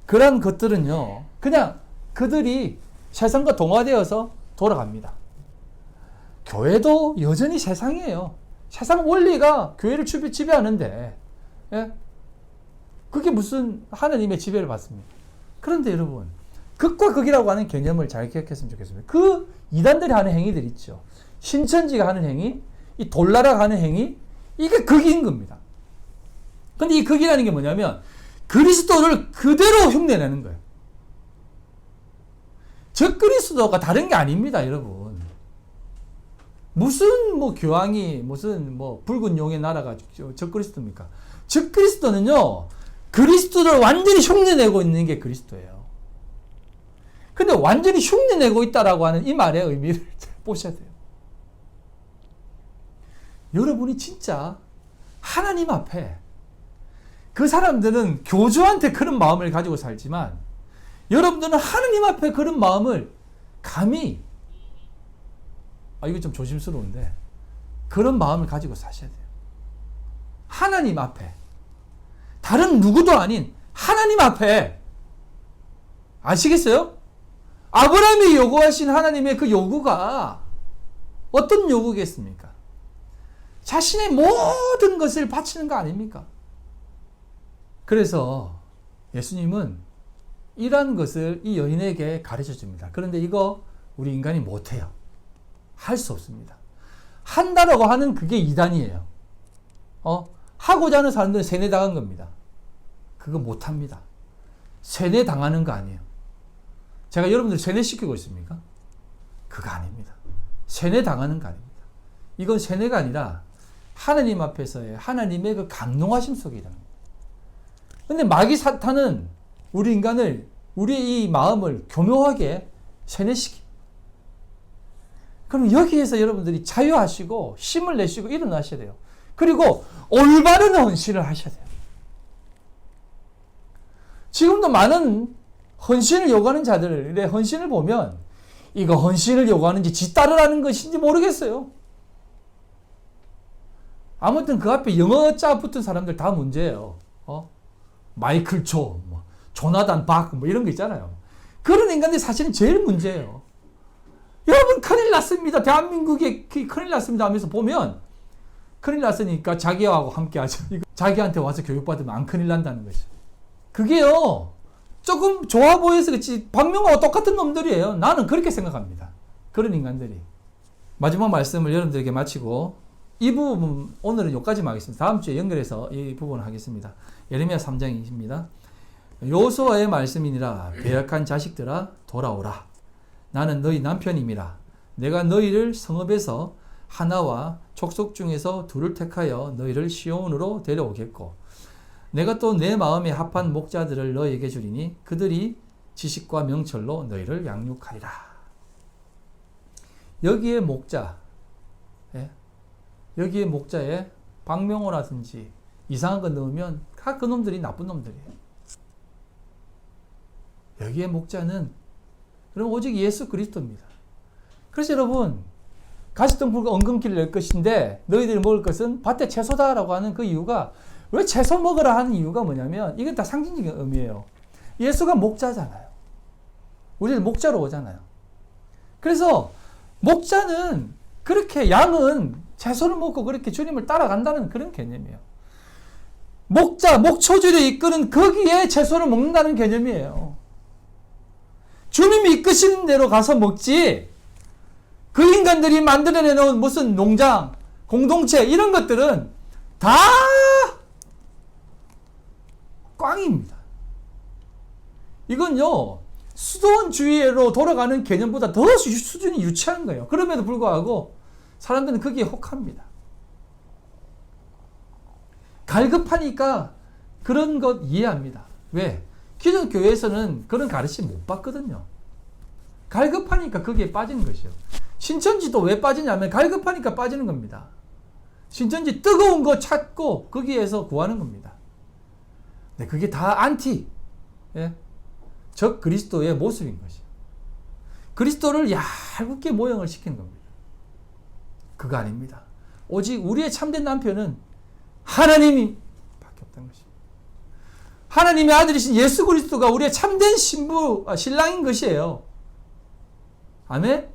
[SPEAKER 1] 그런 것들은요 그냥 그들이 세상과 동화되어서 돌아갑니다. 교회도 여전히 세상이에요. 세상 원리가 교회를 지배하는데 예? 그게 무슨 하나님의 지배를 받습니까? 그런데 여러분 극과 극이라고 하는 개념을 잘 기억했으면 좋겠습니다. 그 이단들이 하는 행위들 있죠. 신천지가 하는 행위, 이 돌나라가 하는 행위, 이게 극인 겁니다. 근데 이 극이라는 게 뭐냐면 그리스도를 그대로 흉내내는 거예요. 저 그리스도가 다른 게 아닙니다, 여러분. 무슨 뭐 교황이 무슨 뭐 붉은 용의 나라가 저 그리스도입니까? 저 그리스도는요 그리스도를 완전히 흉내내고 있는 게 그리스도예요. 근데 완전히 흉내내고 있다라고 하는 이 말의 의미를 잘 보셔야 돼요. 여러분이 진짜 하나님 앞에 그 사람들은 교주한테 그런 마음을 가지고 살지만 여러분들은 하나님 앞에 그런 마음을 감히 이거 좀 조심스러운데 그런 마음을 가지고 사셔야 돼요. 하나님 앞에 다른 누구도 아닌 하나님 앞에 아시겠어요? 아브라함이 요구하신 하나님의 그 요구가 어떤 요구겠습니까? 자신의 모든 것을 바치는 거 아닙니까? 그래서 예수님은 이러한 것을 이 여인에게 가르쳐 줍니다. 그런데 이거 우리 인간이 못해요. 할 수 없습니다. 한다라고 하는 그게 이단이에요. 하고자 하는 사람들은 세뇌당한 겁니다. 그거 못합니다. 세뇌당하는 거 아니에요. 제가 여러분들 세뇌시키고 있습니까? 그거 아닙니다. 세뇌당하는 거 아닙니다. 이건 세뇌가 아니라 하나님 앞에서의 하나님의 그 감동하심 속에 있는 겁니다. 근데 마귀 사탄은 우리 인간을, 우리의 이 마음을 교묘하게 세뇌시킵니다. 그럼 여기에서 여러분들이 자유하시고 힘을 내시고 일어나셔야 돼요. 그리고 올바른 헌신을 하셔야 돼요. 지금도 많은 헌신을 요구하는 자들의 헌신을 보면 이거 헌신을 요구하는지 지 따르라는 것인지 모르겠어요. 아무튼 그 앞에 영어자 붙은 사람들 다 문제예요. 마이클 조, 조나단 박 이런 거 있잖아요. 그런 인간들이 사실은 제일 문제예요. 여러분 큰일 났습니다. 대한민국에 큰일 났습니다 하면서 보면 큰일 났으니까 자기하고 함께 하죠. 자기한테 와서 교육받으면 안 큰일 난다는 거죠. 그게요. 조금 좋아 보여서 그렇지 박명호와 똑같은 놈들이에요. 나는 그렇게 생각합니다. 그런 인간들이. 마지막 말씀을 여러분들에게 마치고 이 부분 오늘은 여기까지만 하겠습니다. 다음 주에 연결해서 이 부분을 하겠습니다. 예레미야 3장입니다. 여호수아의 말씀이니라 배역한 자식들아 돌아오라. 나는 너희 남편임이라. 내가 너희를 성읍에서 하나와 족속 중에서 둘을 택하여 너희를 시온으로 데려오겠고 내가 또 내 마음에 합한 목자들을 너희에게 주리니 그들이 지식과 명철로 너희를 양육하리라. 여기에 목자, 여기에 목자에 박명호라든지 이상한 거 넣으면 다 그 놈들이 나쁜 놈들이에요. 여기에 목자는 그럼 오직 예수 그리스도입니다. 그래서 여러분 가시덤불과 엉겅퀴를 낼 것인데 너희들이 먹을 것은 밭의 채소다라고 하는 그 이유가 왜 채소 먹으라 하는 이유가 뭐냐면 이건 다 상징적인 의미예요. 예수가 목자잖아요. 우리는 목자로 오잖아요. 그래서 목자는 그렇게 양은 채소를 먹고 그렇게 주님을 따라간다는 그런 개념이에요. 목자, 목초지를 이끄는 거기에 채소를 먹는다는 개념이에요. 주님이 이끄시는 대로 가서 먹지 그 인간들이 만들어내놓은 무슨 농장, 공동체 이런 것들은 다 꽝입니다. 이건요 수도원주의로 돌아가는 개념보다 더 수준이 유치한 거예요. 그럼에도 불구하고 사람들은 거기에 혹합니다. 갈급하니까 그런 것 이해합니다. 왜? 기존 교회에서는 그런 가르침 못 받거든요. 갈급하니까 거기에 빠지는 것이요. 신천지도 왜 빠지냐면 갈급하니까 빠지는 겁니다. 신천지 뜨거운 거 찾고 거기에서 구하는 겁니다. 네, 그게 다 안티, 적 그리스도의 모습인 것이요. 그리스도를 얄궂게 모형을 시키는 겁니다. 그거 아닙니다. 오직 우리의 참된 남편은 하나님이 밖에 없다는 것입니다. 하나님의 아들이신 예수 그리스도가 우리의 참된 신랑인 것이에요. 아멘?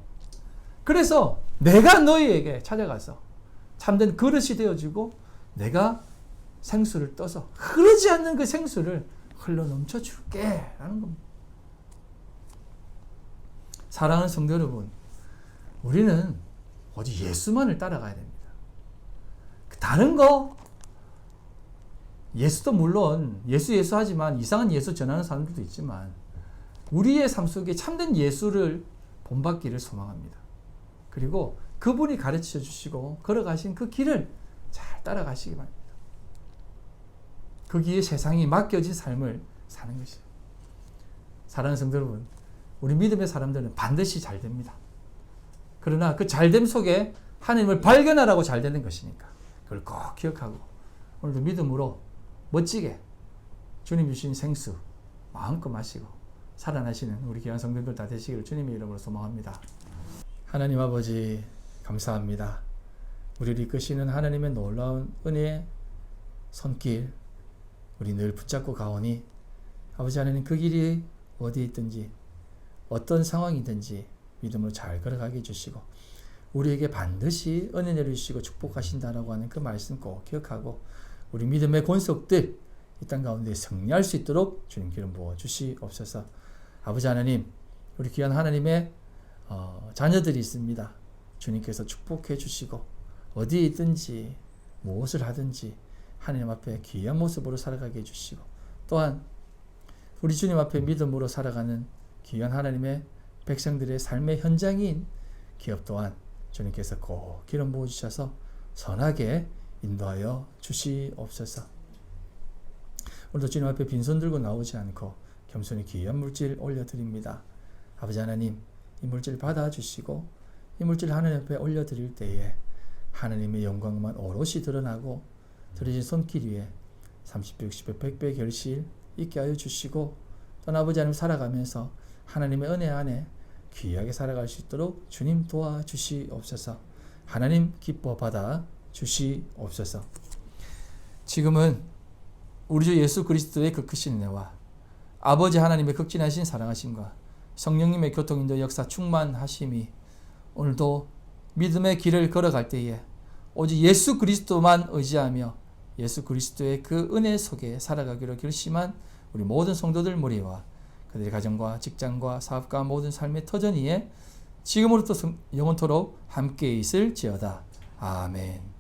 [SPEAKER 1] 그래서 내가 너희에게 찾아가서 참된 그릇이 되어지고 내가 생수를 떠서 흐르지 않는 그 생수를 흘러 넘쳐 줄게 라는 겁니다. 사랑하는 성도 여러분, 우리는 오직 예수만을 따라가야 됩니다. 다른 거 예수도 물론 예수 하지만 이상한 예수 전하는 사람들도 있지만 우리의 삶 속에 참된 예수를 본받기를 소망합니다. 그리고 그분이 가르쳐 주시고 걸어가신 그 길을 잘 따라가시기 바랍니다. 거기에 세상이 맡겨진 삶을 사는 것이에요. 사랑하는 성도 여러분, 우리 믿음의 사람들은 반드시 잘 됩니다. 그러나 그 잘됨 속에 하나님을 발견하라고 잘 되는 것이니까 그걸 꼭 기억하고 오늘도 믿음으로 멋지게 주님 주신 생수 마음껏 마시고 살아나시는 우리 귀한 성도들 다 되시기를 주님의 이름으로 소망합니다. 하나님 아버지 감사합니다. 우리를 이끄시는 하나님의 놀라운 은혜의 손길 우리 늘 붙잡고 가오니 아버지 하나님 그 길이 어디에 있든지 어떤 상황이든지 믿음으로 잘 걸어가게 해주시고 우리에게 반드시 은혜 내려주시고 축복하신다라고 하는 그 말씀 꼭 기억하고 우리 믿음의 권속들 이 땅 가운데 승리할 수 있도록 주님 기름 부어 주시옵소서. 아버지 하나님 우리 귀한 하나님의 자녀들이 있습니다. 주님께서 축복해 주시고 어디에 있든지 무엇을 하든지 하나님 앞에 귀한 모습으로 살아가게 해주시고 또한 우리 주님 앞에 믿음으로 살아가는 귀한 하나님의 백성들의 삶의 현장인 기업 또한 주님께서 꼭 기름 부어주셔서 선하게 인도하여 주시옵소서. 오늘도 주님 앞에 빈손 들고 나오지 않고 겸손히 귀한 물질 올려드립니다. 아버지 하나님 이 물질 받아주시고 이 물질 하나님 앞에 올려드릴 때에 하나님의 영광만 오롯이 드러나고 드려진 손길 위에 30배, 60배, 100배 결실 있게 하여 주시고 또 아버지 하나님 살아가면서 하나님의 은혜 안에 귀하게 살아갈 수 있도록 주님 도와주시옵소서. 하나님 기뻐 받아 주시옵소서. 지금은 우리 주 예수 그리스도의 그 크신 은혜와 아버지 하나님의 극진하신 사랑하심과 성령님의 교통인도 역사 충만하심이 오늘도 믿음의 길을 걸어갈 때에 오직 예수 그리스도만 의지하며 예수 그리스도의 그 은혜 속에 살아가기로 결심한 우리 모든 성도들 무리와 그들의 가정과 직장과 사업과 모든 삶의 터전 위에 지금으로부터 영원토록 함께 있을지어다. 아멘.